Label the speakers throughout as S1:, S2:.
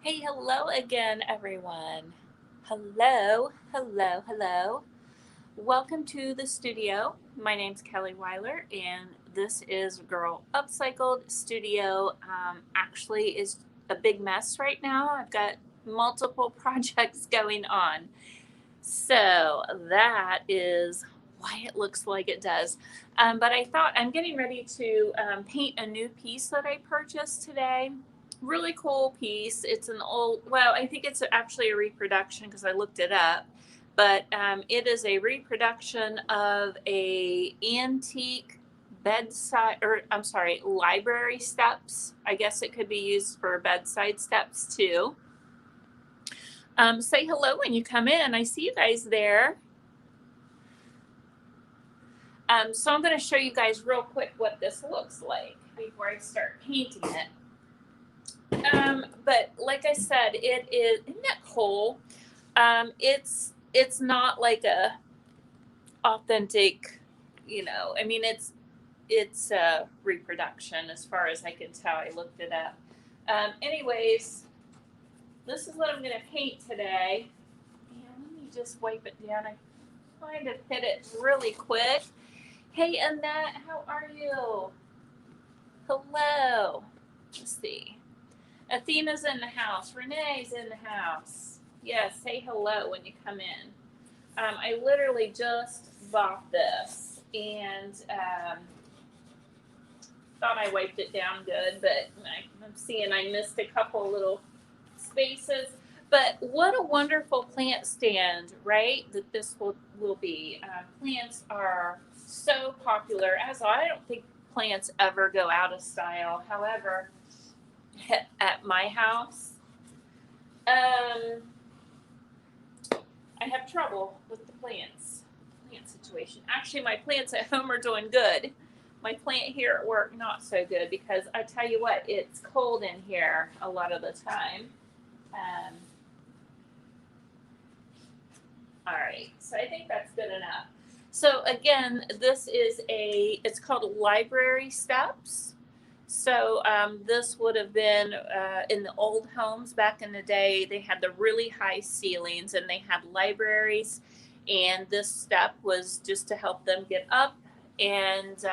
S1: Hey, hello again, everyone. Hello, hello, hello. Welcome to the studio. My name's Kelly Weiler, and this is Girl Upcycled Studio. Actually, is a big mess right now. I've got multiple projects going on, so that is why it looks like it does. But I thought I'm getting ready to paint a new piece that I purchased today. Really cool piece. It's an old, well, I think it's actually a reproduction because I looked it up, but it is a reproduction of a antique bedside, or I'm sorry, library steps. I guess it could be used for bedside steps too. Say hello when you come in. I see you guys there. So I'm going to show you guys real quick what this looks like before I start painting it. But like I said, it is, isn't that cool? It's not like a authentic, I mean it's a reproduction as far as I can tell. I looked it up. Anyways, this is what I'm going to paint today. Yeah, let me just wipe it down. I kind of hit it really quick. Hey Annette, how are you? Hello. Let's see. Athena's in the house. Renee's in the house. Yes, say hello when you come in. I literally just bought this and thought I wiped it down good, but I'm seeing I missed a couple little spaces. But what a wonderful plant stand, right? That this will be. Plants are so popular. As I don't think plants ever go out of style. However, at my house, um, I have trouble with the plant situation. Actually, my plants at home are doing good. My plant here at work not so good because I tell you what, it's cold in here a lot of the time. Um, all right, so I think that's good enough. So again, it's called Library Steps. So this would have been in the old homes back in the day. They had the really high ceilings and they had libraries, and this step was just to help them get up and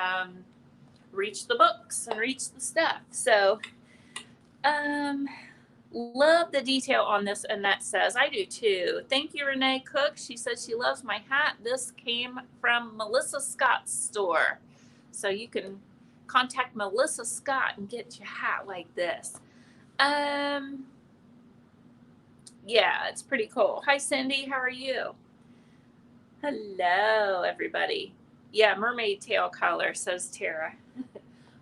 S1: reach the books and reach the stuff. So um, love the detail on this, and that says I do too. Thank you, Renee Cook. She says she loves my hat. This came from Melissa Scott's store, so you can contact Melissa Scott and get your hat like this. Um, yeah, it's pretty cool. Hi, Cindy. How are you? Hello, everybody. Yeah, mermaid tail color, says Tara.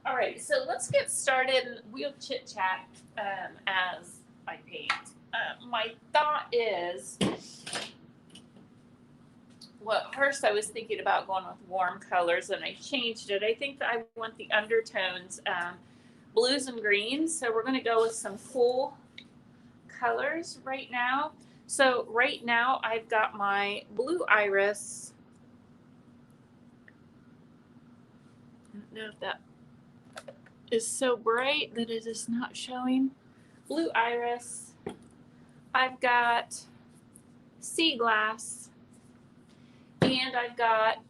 S1: All right, so let's get started. We'll chit chat as I paint. My thought is, well, first I was thinking about going with warm colors, and I changed it. I think that I want the undertones, blues and greens. So we're going to go with some cool colors right now. So right now I've got my blue iris. I don't know if that is so bright that it is not showing. Blue iris. I've got sea glass, and I've got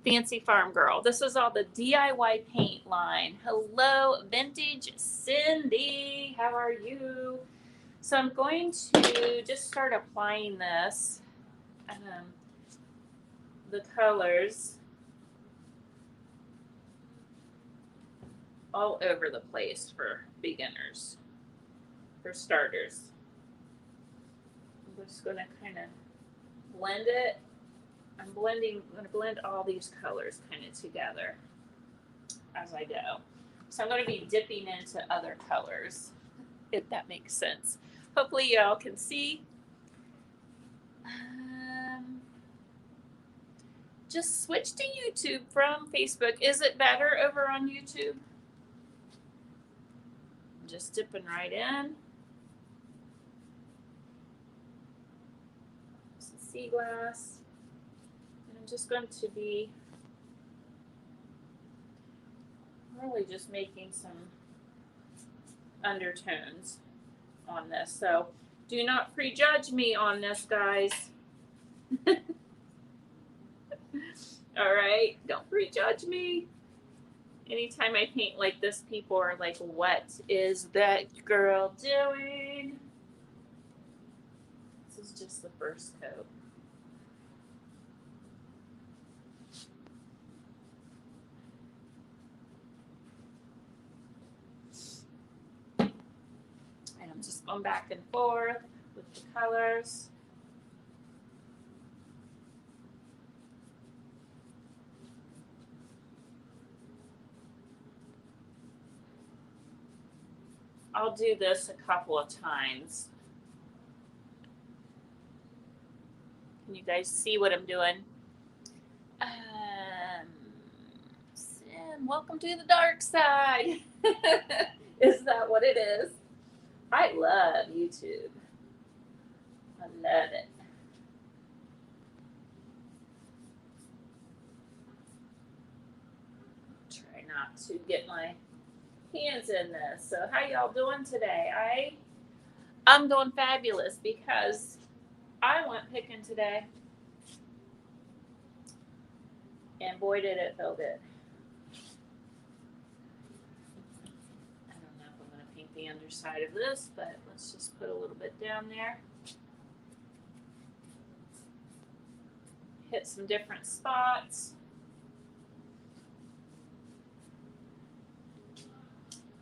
S1: Fancy Farm Girl. This is all the DIY paint line. Hello, Vintage Cindy. How are you? So I'm going to just start applying this, the colors all over the place for beginners, for starters. I'm just going to kind of blend it. I'm going to blend all these colors kind of together as I go. So I'm going to be dipping into other colors, if that makes sense. Hopefully y'all can see. Just switch to YouTube from Facebook. Is it better over on YouTube? I'm just dipping right in. Some sea glass. And I'm just going to be really just making some undertones on this. So do not prejudge me on this, guys. All right, don't prejudge me. Anytime I paint like this, people are like, what is that girl doing? This is just the first coat. And I'm just going back and forth with the colors. I'll do this a couple of times. Can you guys see what I'm doing? Sin, welcome to the dark side. Is that what it is? I love YouTube. I love it. Try not to get my hands in this. So how y'all doing today? I'm doing fabulous because I went picking today. And boy, did it feel good. I don't know if I'm going to paint the underside of this, but let's just put a little bit down there. Hit some different spots.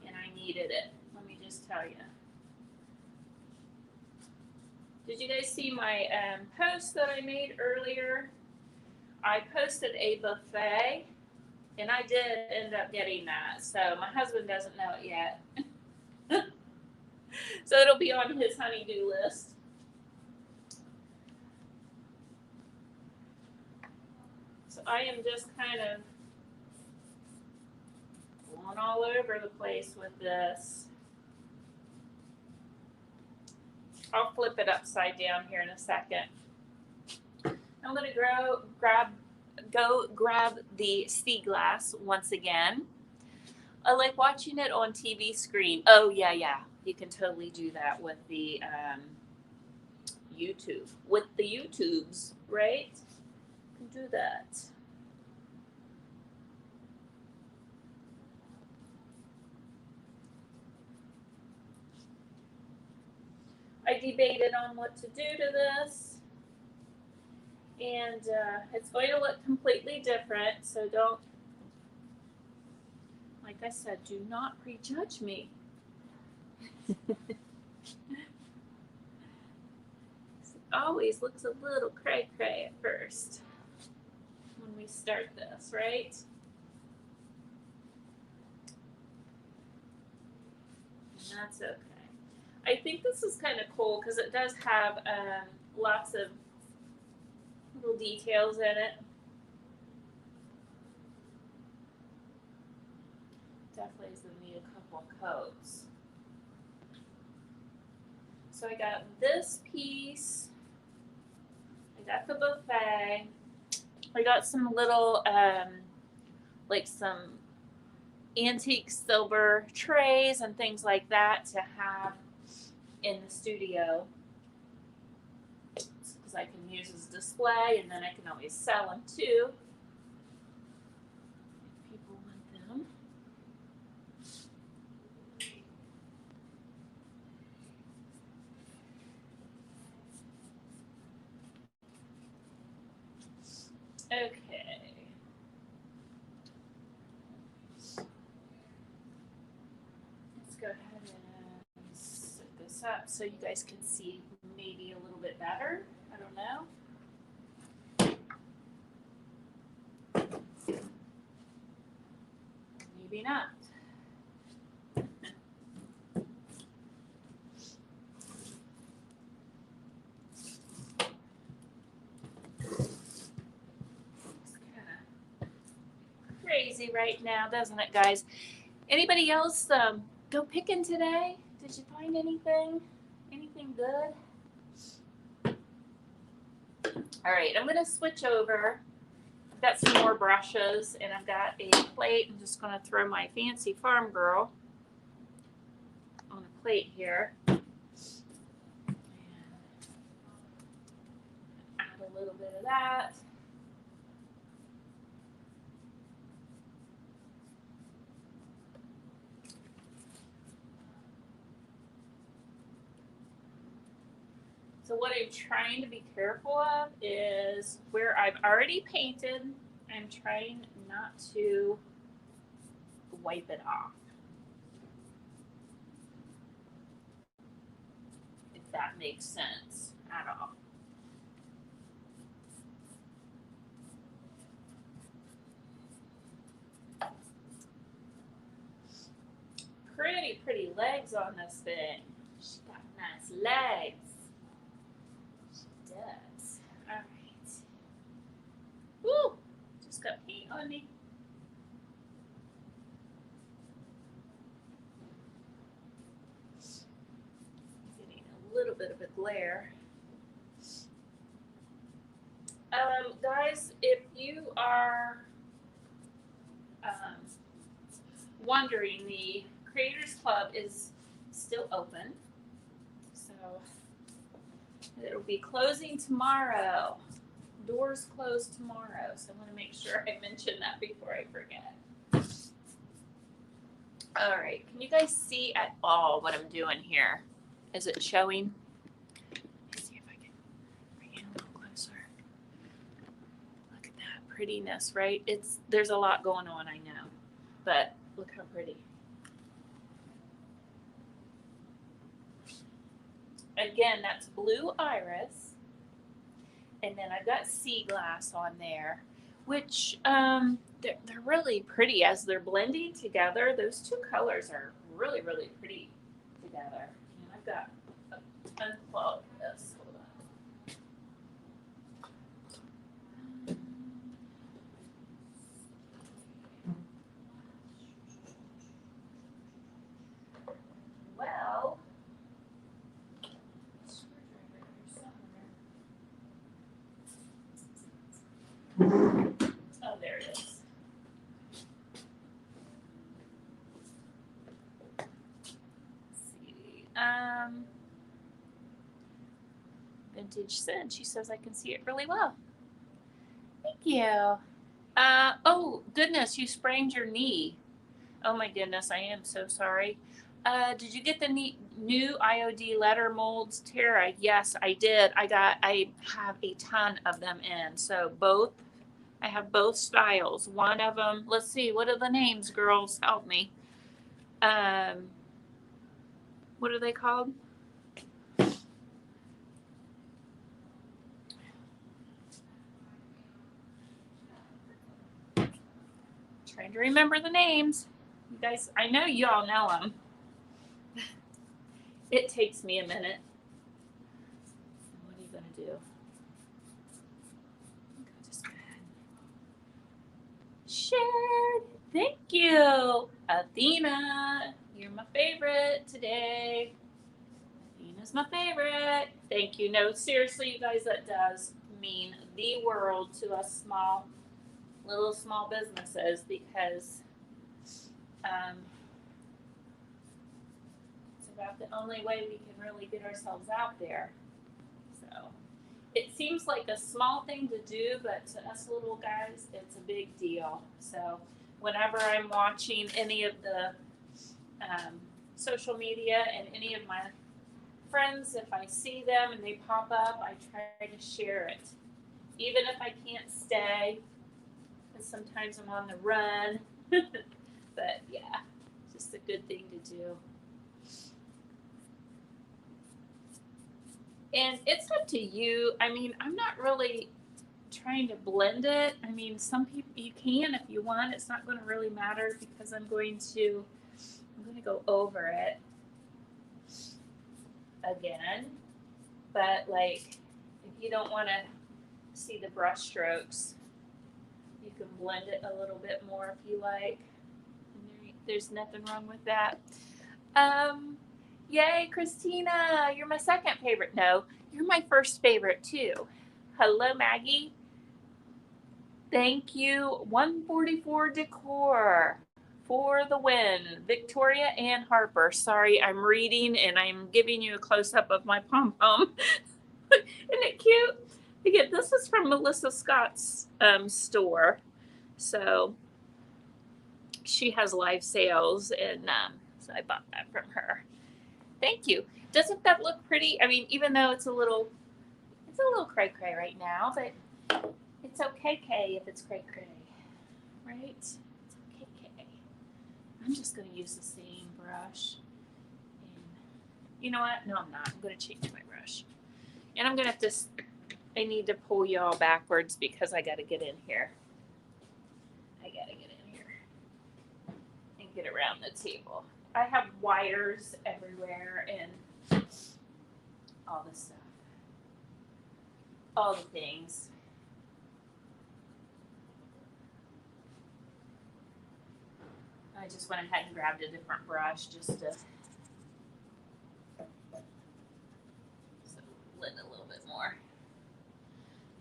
S1: And I needed it. Let me just tell you. Did you guys see my post that I made earlier? I posted a buffet, and I did end up getting that. So my husband doesn't know it yet. So it'll be on his honey-do list. So I am just kind of going all over the place with this. I'll flip it upside down here in a second. I'm going to go grab the sea glass once again. I like watching it on TV screen. Oh, yeah. You can totally do that with the YouTube. With the YouTubes, right? You can do that. I debated on what to do to this. And it's going to look completely different, so don't, like I said, do not prejudge me. It always looks a little cray-cray at first when we start this, right? And that's okay. I think this is kind of cool because it does have lots of little details in it. Definitely is going to need a couple of coats. So I got this piece. I got the buffet. I got some little, like some antique silver trays and things like that to have in the studio. Because I can use as display, and then I can always sell them too if people want them. Okay. Let's go ahead and set this up so you guys can see maybe a little bit better. I don't know. Maybe not. It's kind of crazy right now, doesn't it, guys? Anybody else go picking today? Did you find anything? Anything good? All right, I'm going to switch over. I've got some more brushes, and I've got a plate. I'm just going to throw my fancy farm girl on a plate here. a little bit of that. So what I'm trying to be careful of is where I've already painted, I'm trying not to wipe it off. If that makes sense at all. Pretty legs on this thing. She's got nice legs. She does. All right. Woo! Just got paint on me. Getting a little bit of a glare. Guys, if you are wondering, the Creators Club is still open. So it'll be closing tomorrow. Doors close tomorrow. So I want to make sure I mention that before I forget. All right. Can you guys see at all what I'm doing here? Is it showing? Let's see if I can bring it a little closer. Look at that prettiness, right? There's a lot going on, I know. But look how pretty. Again, that's blue iris. And then I've got sea glass on there, which they're really pretty as they're blending together. Those two colors are really, really pretty together. And I've got unplug this. Hold on. Well, oh, there it is. Let's see. Vintage Sin. She says I can see it really well. Thank you. Oh goodness, you sprained your knee. Oh my goodness, I am so sorry. Did you get the new IOD letter molds, Tara? Yes, I did. I have a ton of them in. So I have both styles. One of them, let's see, what are the names, girls? Help me. What are they called? Trying to remember the names. You guys, I know you all know them. It takes me a minute. What are you going to do? Just go ahead. Shared. Thank you. Athena, you're my favorite today. Athena's my favorite. Thank you. No, seriously, you guys, that does mean the world to us little small businesses, because it's about the only way we can really get ourselves out there. So it seems like a small thing to do, but to us little guys, it's a big deal. So whenever I'm watching any of the social media and any of my friends, if I see them and they pop up, I try to share it. Even if I can't stay, because sometimes I'm on the run. But yeah, just a good thing to do. And it's up to you. I mean, I'm not really trying to blend it. I mean, some people, you can if you want. It's not going to really matter, because I'm going to go over it again. But like, if you don't want to see the brush strokes, you can blend it a little bit more if you like. There's nothing wrong with that. Yay, Christina, you're my second favorite. No, you're my first favorite too. Hello, Maggie. Thank you, 144 Decor, for the win. Victoria and Harper. Sorry, I'm reading and I'm giving you a close-up of my pom-pom. Isn't it cute? Again, this is from Melissa Scott's store. So she has live sales, and so I bought that from her. Thank you. Doesn't that look pretty? I mean, even though it's a little cray-cray right now, but it's okay if it's cray-cray, right? It's okay. I'm just going to use the same brush. And you know what? No, I'm not. I'm going to change my brush. And I'm going to have to, I need to pull y'all backwards because I got to get in here. And get around the table. I have wires everywhere and all this stuff. All the things. I just went ahead and grabbed a different brush just to blend a little bit more.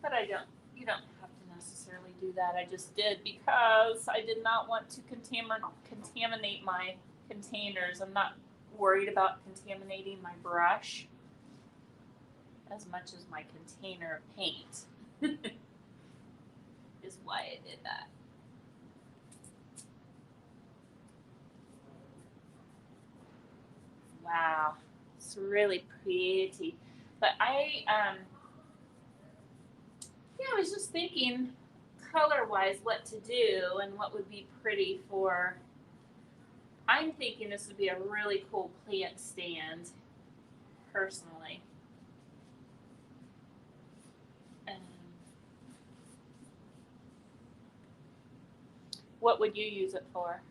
S1: But you don't have to necessarily do that. I just did because I did not want to contaminate my containers. I'm not worried about contaminating my brush as much as my container of paint is why I did that. Wow, it's really pretty. But I was just thinking color-wise what to do and what would be pretty for. I'm thinking this would be a really cool plant stand, personally. What would you use it for?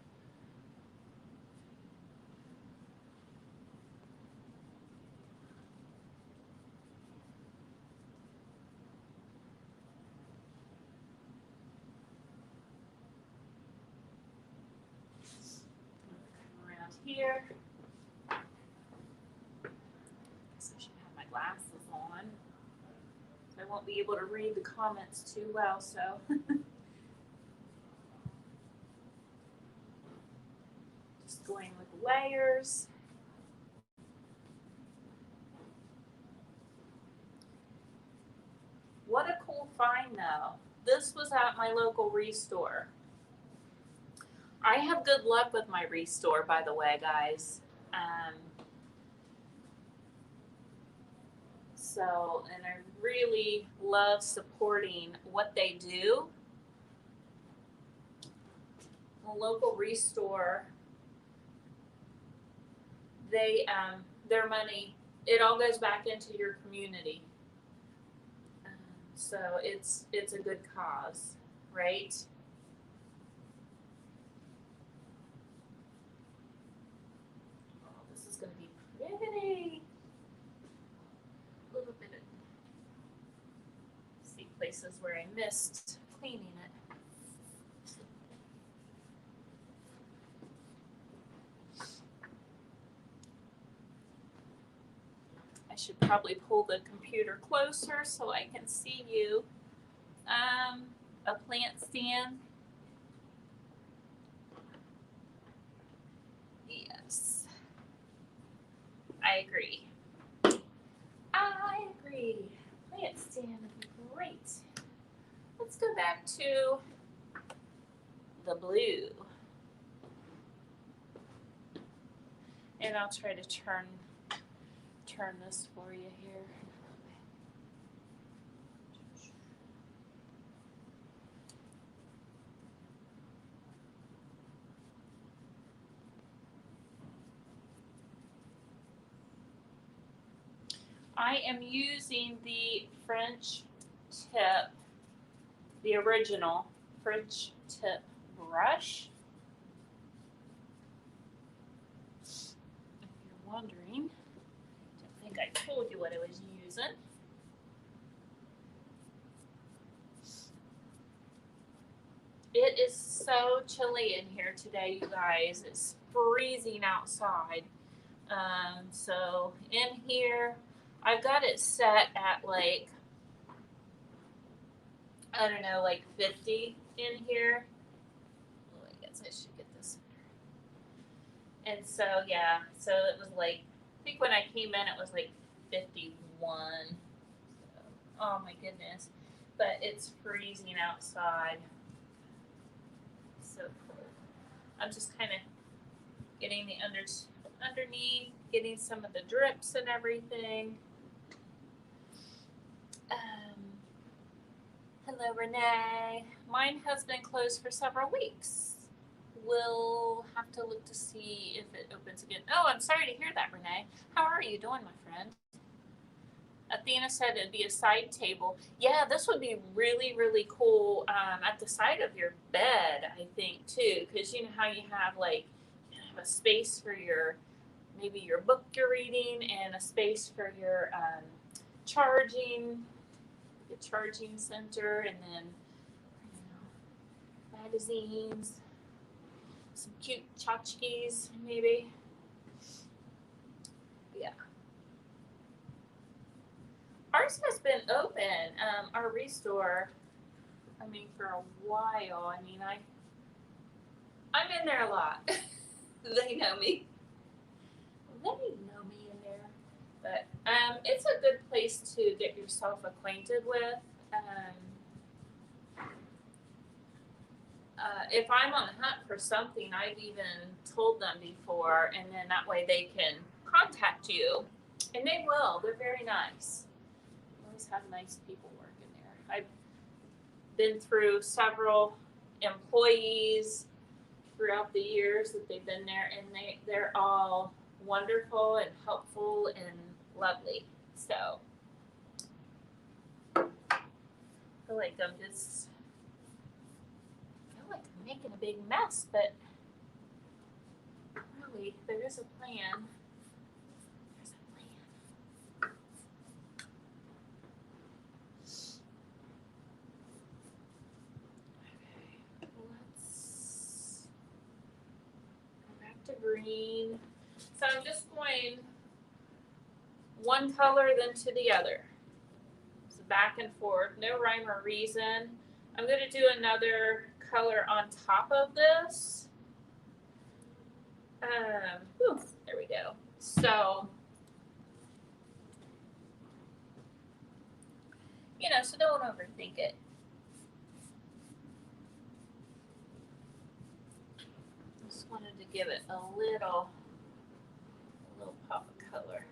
S1: Come around here. I guess I should have my glasses on. I won't be able to read the comments too well, so. Just going with layers. What a cool find though. This was at my local Restore. I have good luck with my Restore, by the way, guys. And I really love supporting what they do. The local Restore, their money, it all goes back into your community. So it's a good cause, right? Oh, this is going to be pretty. A little bit of, see places where I missed cleaning it. I should probably pull the computer closer so I can see you. A plant stand. Yes. I agree. Plant stand would be great. Let's go back to the blue. And I'll try to turn this for you here. I am using the French tip, the original French tip brush. If you're wondering, I think I told you what I was using. It is so chilly in here today, you guys. It's freezing outside. So in here, I've got it set at like, I don't know, like 50 in here. Oh, I guess I should get this in there. And so, yeah, so it was like, I think when I came in, it was like 51. So Oh my goodness. But it's freezing outside. So cold. I'm just kind of getting the underneath, getting some of the drips and everything. Hello, Renee. Mine has been closed for several weeks. We'll have to look to see if it opens again. Oh, I'm sorry to hear that, Renee. How are you doing, my friend? Athena said it'd be a side table. Yeah, this would be really, really cool at the side of your bed, I think, too. Because you know how you have, like, you have a space for your, maybe your book you're reading and a space for your charging, the charging center, and then, you know, magazines, some cute tchotchkes, maybe. Yeah. Ours has been open, our restore, I mean, for a while. I mean, I'm in there a lot. They know me. They know me in there. But it's a good place to get yourself acquainted with. If I'm on the hunt for something, I've even told them before, and then that way they can contact you. And they will. They're very nice. Always have nice people working there. I've been through several employees throughout the years that they've been there, and they're all wonderful and helpful and lovely. So I feel like I'm making a big mess, but really there is a plan. There's a plan. Okay, let's go back to green. So I'm just going one color then to the other. So back and forth, no rhyme or reason. I'm going to do another color on top of this. There we go. So, you know, so don't overthink it. Just wanted to give it a little pop of color.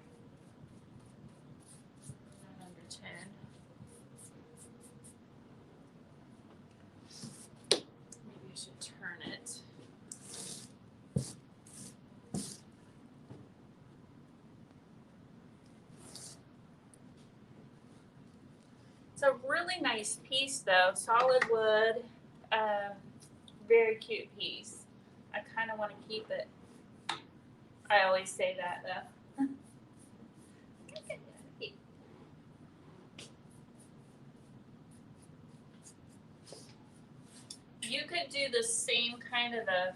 S1: An undertone. Maybe I should turn it. It's a really nice piece though, solid wood, very cute piece. I kind of want to keep it. I always say that though. You could do the same kind of a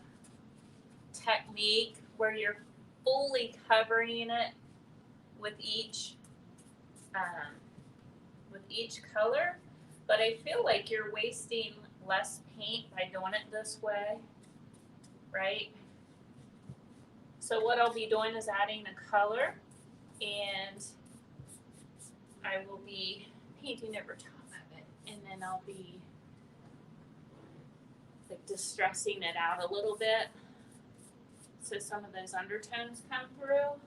S1: technique where you're fully covering it with each color, but I feel like you're wasting less paint by doing it this way, right? So what I'll be doing is adding a color, and I will be painting over top of it, and then I'll be like distressing it out a little bit so some of those undertones come through.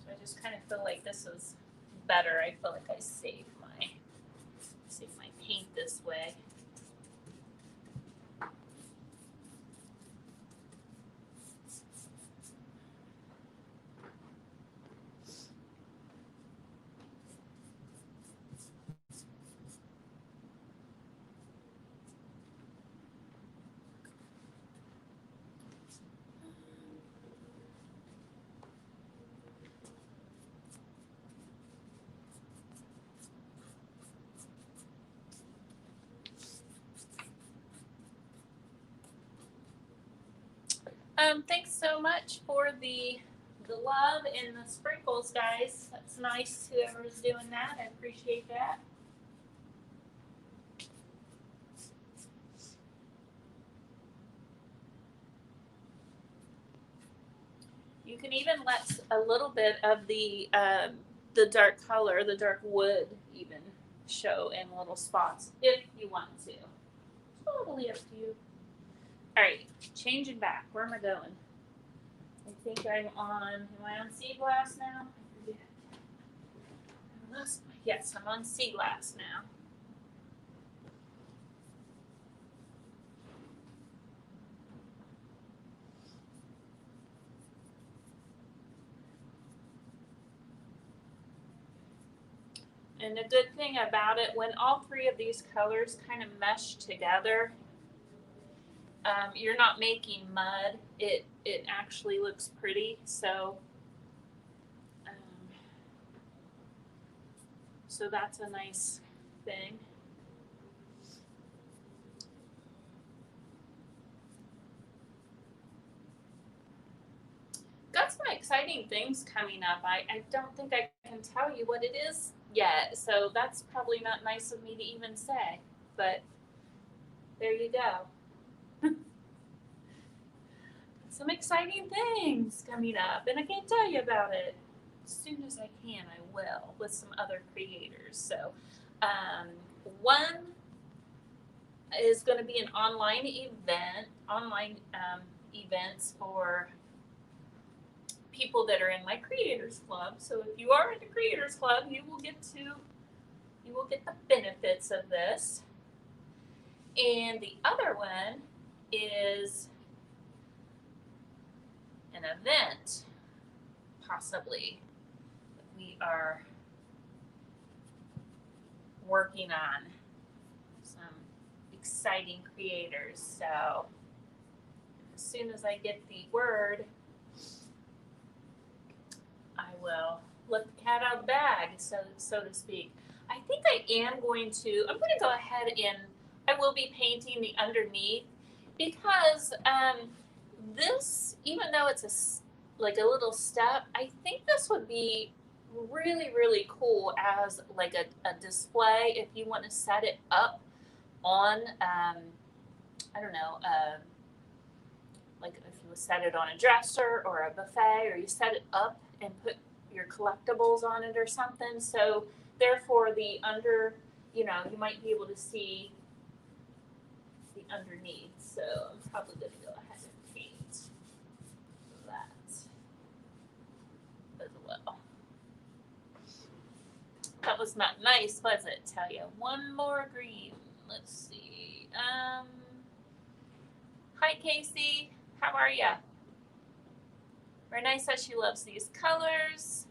S1: So I just kind of feel like this is better. I feel like I save my paint this way. Thanks so much for the love and the sprinkles, guys. That's nice, whoever's doing that. I appreciate that. You can even let a little bit of the dark color, the dark wood, even show in little spots if you want to. Totally up to you. All right, changing back. Where am I going? I think I'm on. Am I on sea glass now? I forget. Yes, I'm on sea glass now. And the good thing about it, when all three of these colors kind of mesh together, you're not making mud. It actually looks pretty. So that's a nice thing. Got some exciting things coming up. I don't think I can tell you what it is yet, so that's probably not nice of me to even say, but there you go. Some exciting things coming up, and I can't tell you about it. As soon as I can, I will, with some other creators. So one is going to be an online events for people that are in my Creators Club. So if you are in the Creators Club, you will get the benefits of this. And the other one is an event, possibly, that we are working on. Some exciting creators. So as soon as I get the word, I will let the cat out of the bag, so to speak. I think I'm going to go ahead and I will be painting the underneath because this, even though it's like a little step, I think this would be really, really cool as like a display if you want to set it up on, I don't know, like if you set it on a dresser or a buffet, or you set it up and put your collectibles on it or something. So therefore the you might be able to see the underneath. So I'm probably going to go ahead and paint that as well. That was not nice, was it? Tell you. One more green. Let's see. Hi, Casey. How are ya? Renee says she loves these colors.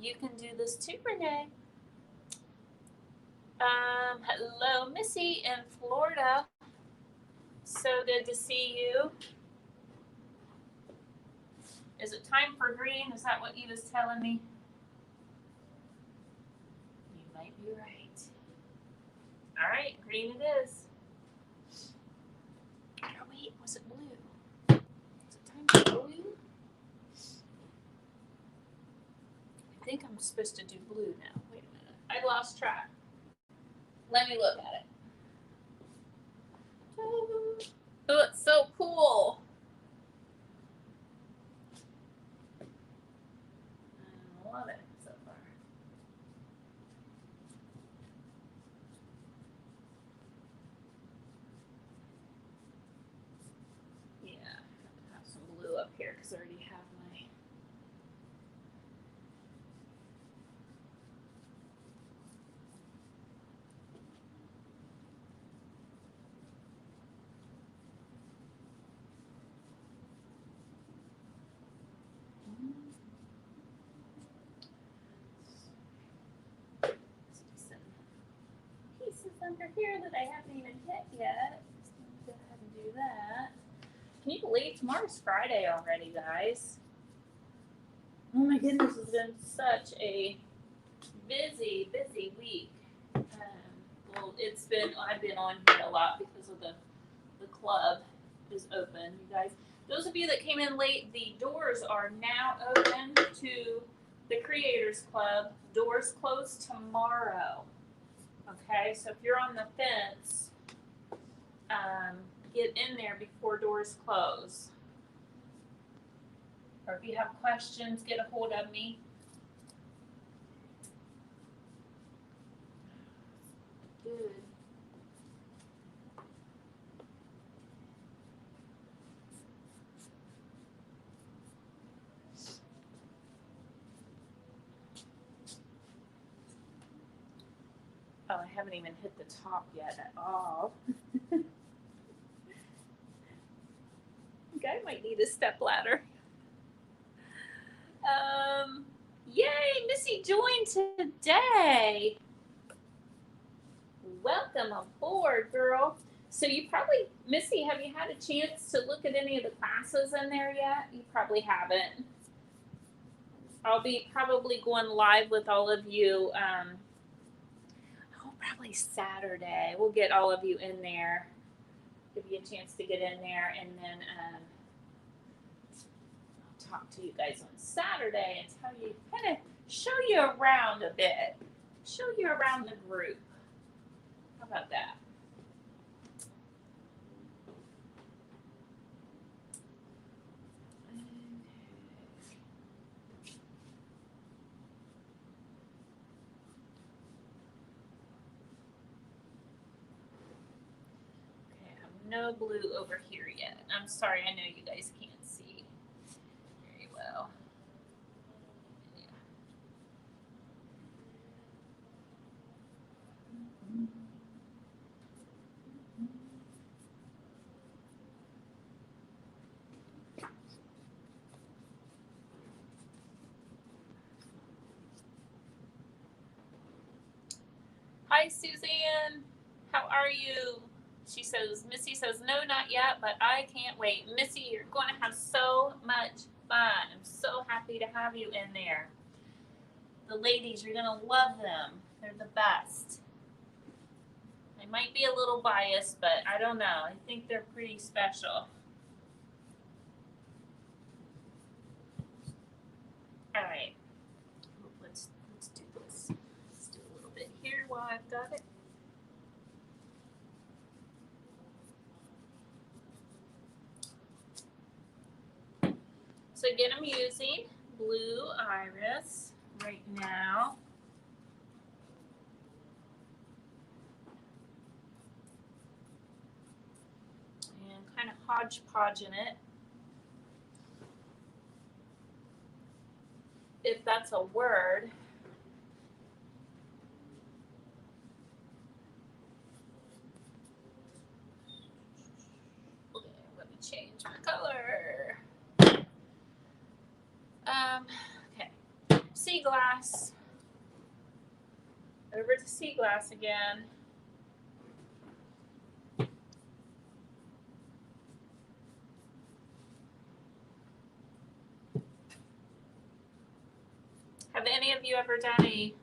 S1: You can do this too, Renee. Hello, Missy in Florida. So good to see you. Is it time for green? Is that what he was telling me? You might be right. All right, green it is. Oh, wait, was it blue? Is it time for blue? I think I'm supposed to do blue now. Wait a minute. I lost track. Let me look at it. Oh, it's so cool. I love it so far. Yeah, I have some blue up here because I already have my. Some pieces under here that I haven't even hit yet. Go ahead and do that. Can you believe tomorrow's Friday already, guys? Oh my goodness, it's been such a busy, busy week. Well, I've been on here a lot because of the club is open, you guys. Those of you that came in late, the doors are now open to the Creators Club. Doors close tomorrow. Okay, so if you're on the fence, get in there before doors close. or if you have questions, get a hold of me. Good. Oh, I haven't even hit the top yet at all. I might need a step ladder. Yay, Missy joined today. Welcome aboard, girl. So you probably, Missy, have you had a chance to look at any of the classes in there yet? You probably haven't. I'll be probably going live with all of you. Probably Saturday. We'll get all of you in there. Give you a chance to get in there, and then I'll talk to you guys on Saturday and tell you, kind of show you around a bit. Show you around the group. How about that? No blue over here yet. I'm sorry, I know you guys can't see very well. Yeah. Hi, Suzanne. How are you? She says, Missy says, no, not yet, but I can't wait. Missy, you're going to have so much fun. I'm so happy to have you in there. The ladies, you're going to love them. They're the best. I might be a little biased, but I don't know. I think they're pretty special. All right. Let's do this. Let's do a little bit here while I've got it. So again, I'm using Blue Iris right now. And kind of hodgepodging it. If that's a word. Okay, let me change my color. Okay, sea glass. Over to sea glass again. Have any of you ever done a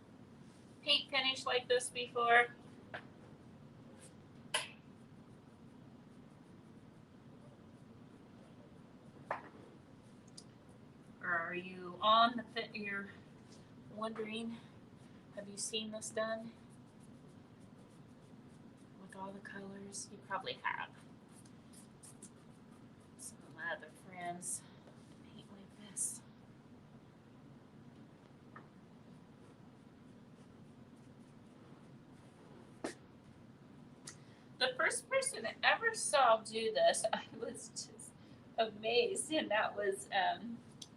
S1: paint finish like this before? Or are you on the fit? You're wondering, have you seen this done? With all the colors? You probably have. Some of my other friends paint like this. The first person I ever saw do this, I was just amazed, and that was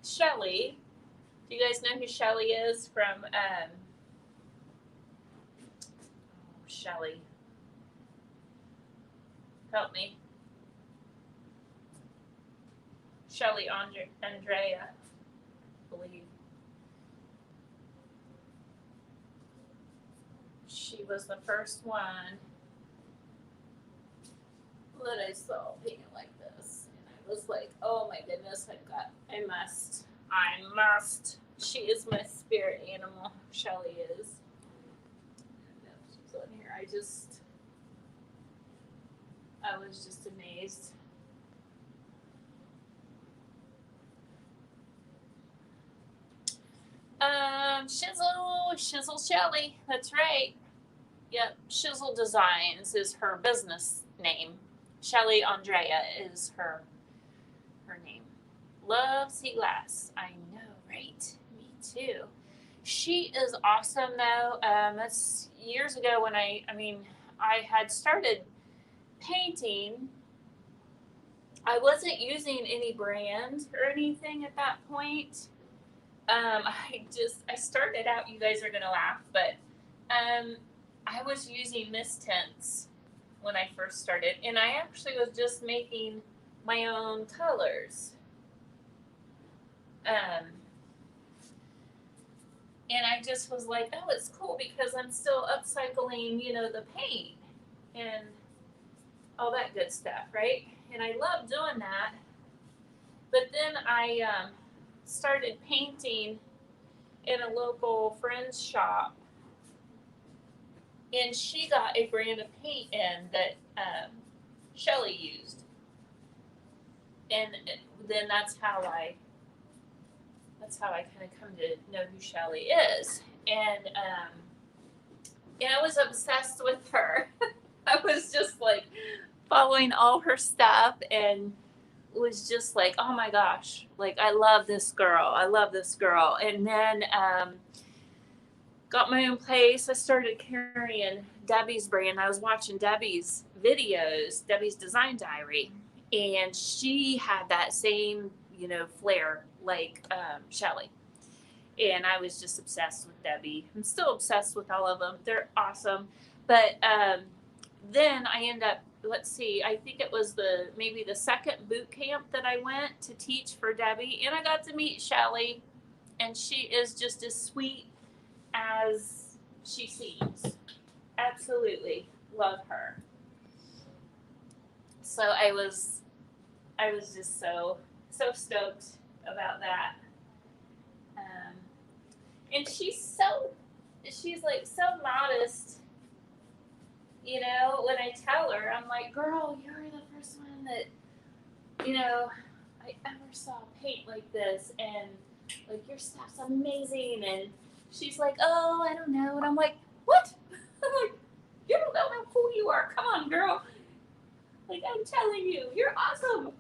S1: Shelly. Do you guys know who Shelly is from? Shelly, help me. Shelly Andrea, I believe. She was the first one that I saw painted like this, and I was like, oh my goodness, I must. She is my spirit animal. Shelly is. She's on here. I was just amazed. Shizzle Shelly. That's right. Yep, Shizzle Designs is her business name. Shelly Andrea is her name. Love sea glass. I know, right? Me too. She is awesome though. That's years ago when I had started painting. I wasn't using any brand or anything at that point. I started out, you guys are going to laugh, but I was using mist tints when I first started, and I actually was just making my own colors. Um, and I just was like, oh, it's cool because I'm still upcycling, the paint and all that good stuff, right? And I love doing that. But then I started painting in a local friend's shop, and she got a brand of paint in that Shelly used, and then that's how I kind of come to know who Shelly is, and I was obsessed with her. I was just like following all her stuff and was just like, oh my gosh, like I love this girl. And then got my own place. I started carrying Debbie's brand. I was watching Debbie's videos, Debbie's Design Diary, and she had that same, flair like Shelly. And I was just obsessed with Debbie. I'm still obsessed with all of them. They're awesome. But then I end up, let's see, I think it was maybe the second boot camp that I went to teach for Debbie, and I got to meet Shelly, and she is just as sweet as she seems. Absolutely love her. So I was just so stoked about that. And she's like so modest, when I tell her, I'm like, girl, you're the first one that, I ever saw paint like this, and like your stuff's amazing. And she's like, oh, I don't know. And I'm like, what? I'm like, you don't know how cool you are. Come on, girl. Like, I'm telling you, you're awesome.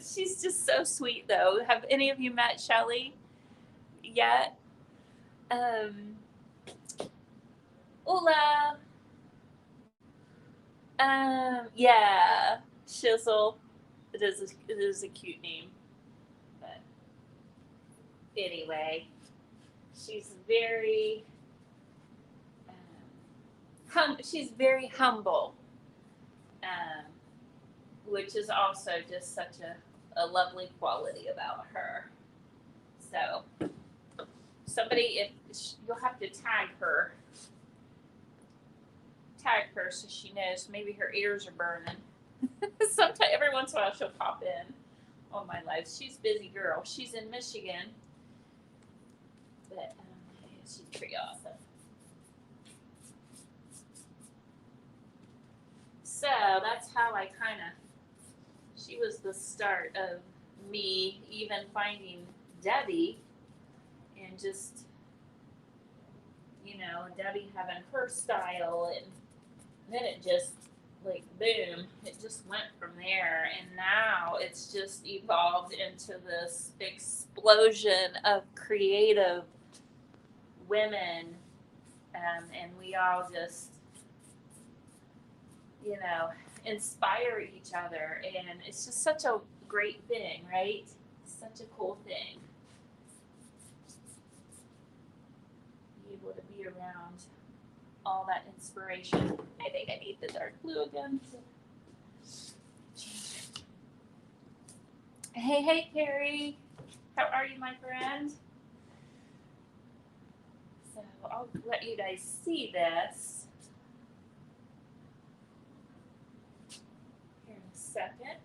S1: She's just so sweet, though. Have any of you met Shelly yet? Hola. Yeah, Shizzle. It is a cute name. But anyway, she's very she's very humble, um, which is also just such a lovely quality about her. So somebody, you'll have to tag her so she knows. Maybe her ears are burning. Sometimes, every once in a while, she'll pop in on my live. She's a busy girl. She's in Michigan, but she's pretty awesome. So that's how I she was the start of me even finding Debbie, and just, Debbie having her style, and then it just, like, boom, it just went from there. And now it's just evolved into this explosion of creative women, and we all just, inspire each other, and it's just such a great thing, right? Such a cool thing. Be able to be around all that inspiration. I think I need the dark blue again. Hey, Carrie. How are you, my friend? So I'll let you guys see this here in a second.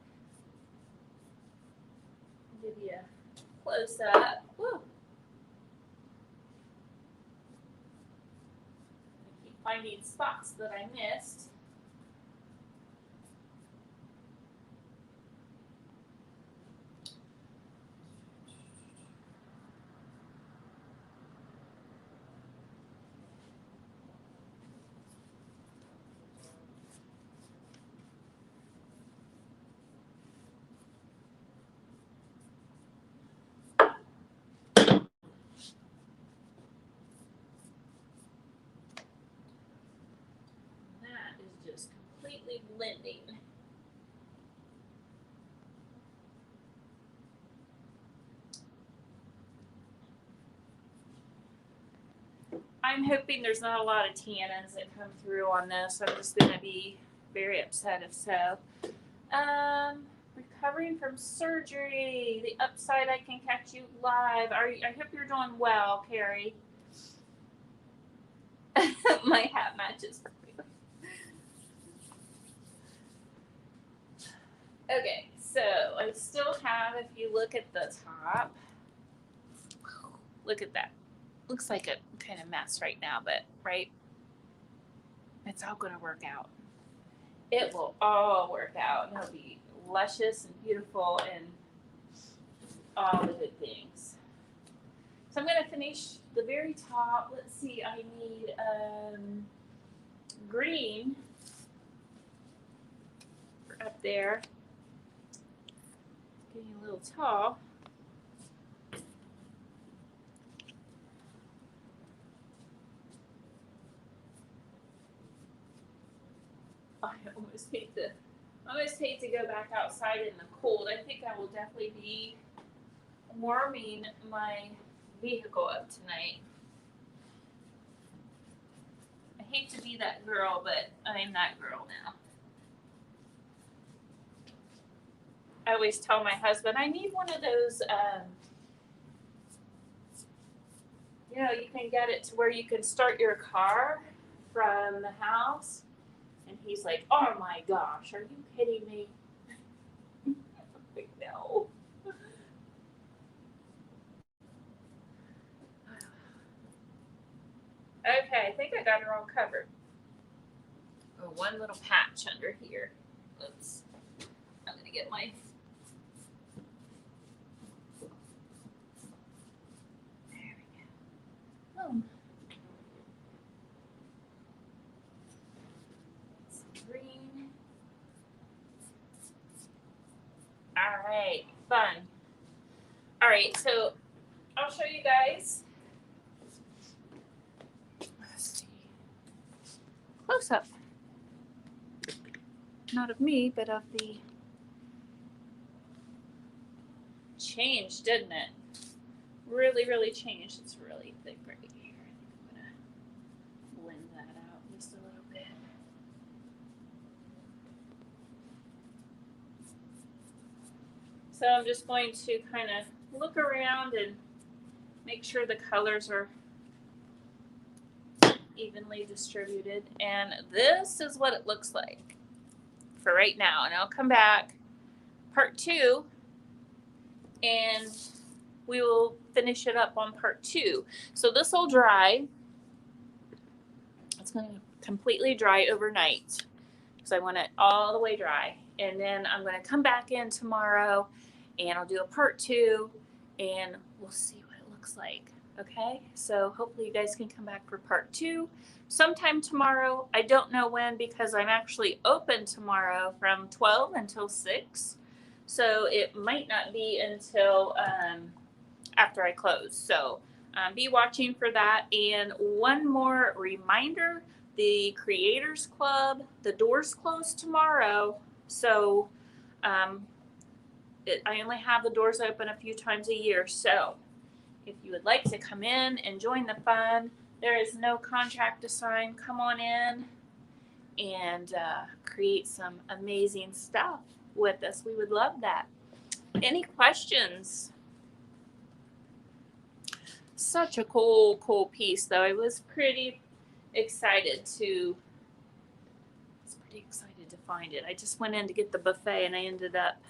S1: Give you a close up. Woo. I keep finding spots that I missed. completely blending. I'm hoping there's not a lot of tannins that come through on this. I'm just going to be very upset if so. Recovering from surgery. The upside, I can catch you live. I hope you're doing well, Carrie. My hat matches. Okay, so I still have, if you look at the top, look at that. Looks like a kind of mess right now, but right? It's all going to work out. It will all work out. It'll be luscious and beautiful and all the good things. So I'm going to finish the very top. Let's see, I need green for up there. Getting a little tall. I almost hate to go back outside in the cold. I think I will definitely be warming my vehicle up tonight. I hate to be that girl, but I'm that girl now. I always tell my husband, I need one of those, you can get it to where you can start your car from the house. And he's like, oh my gosh, are you kidding me? Like, no. Okay, I think I got her all covered. Oh, one little patch under here. Oops. I'm going to get my... There we go. Oh. Some green. All right, fun. All right, so I'll show you guys. Let's see. Close up. Not of me, but of the changed, didn't it? Really, really changed. It's really thick right here. I think I'm gonna blend that out just a little bit. So I'm just going to kind of look around and make sure the colors are evenly distributed. And this is what it looks like for right now. And I'll come back part 2 and we will finish it up on part 2. So this will dry. It's going to completely dry overnight because I want it all the way dry. And then I'm going to come back in tomorrow and I'll do a part 2 and we'll see what it looks like. Okay, so hopefully you guys can come back for part 2 sometime tomorrow. I don't know when because I'm actually open tomorrow from 12 until 6. So it might not be until after I close. So be watching for that. And one more reminder, the Creators Club, the doors close tomorrow. So I only have the doors open a few times a year. So if you would like to come in and join the fun, there is no contract to sign. Come on in and create some amazing stuff with us. We would love that. Any questions? Such a cool piece, though. I was pretty excited to find it. I just went in to get the buffet and I ended up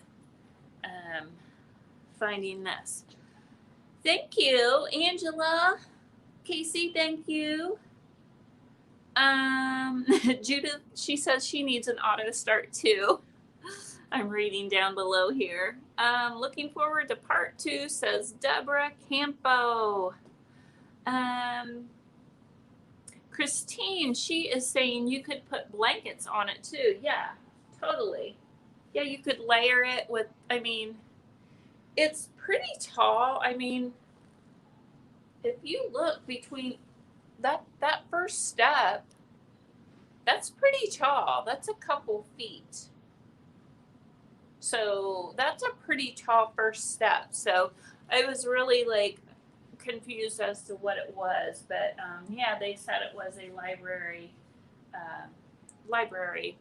S1: finding this. Thank you, Angela. Casey, thank you. Judith, she says she needs an auto start too. I'm reading down below here. Looking forward to part 2, says Deborah Campo. Christine, she is saying you could put blankets on it too. Yeah, totally. Yeah, you could layer it with, it's pretty tall. If you look between that first step That's pretty tall. That's a couple feet. So that's a pretty tall first step. So I was really like confused as to what it was, but yeah, they said it was a uh, library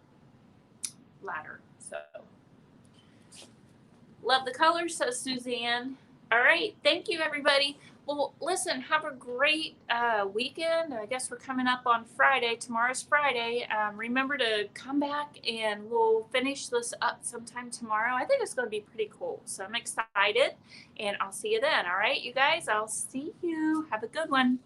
S1: ladder. So love the color, says Suzanne. All right, thank you, everybody. Well, listen, have a great weekend. I guess we're coming up on Friday. Tomorrow's Friday. Remember to come back and we'll finish this up sometime tomorrow. I think it's going to be pretty cool. So I'm excited, and I'll see you then. All right, you guys, I'll see you. Have a good one.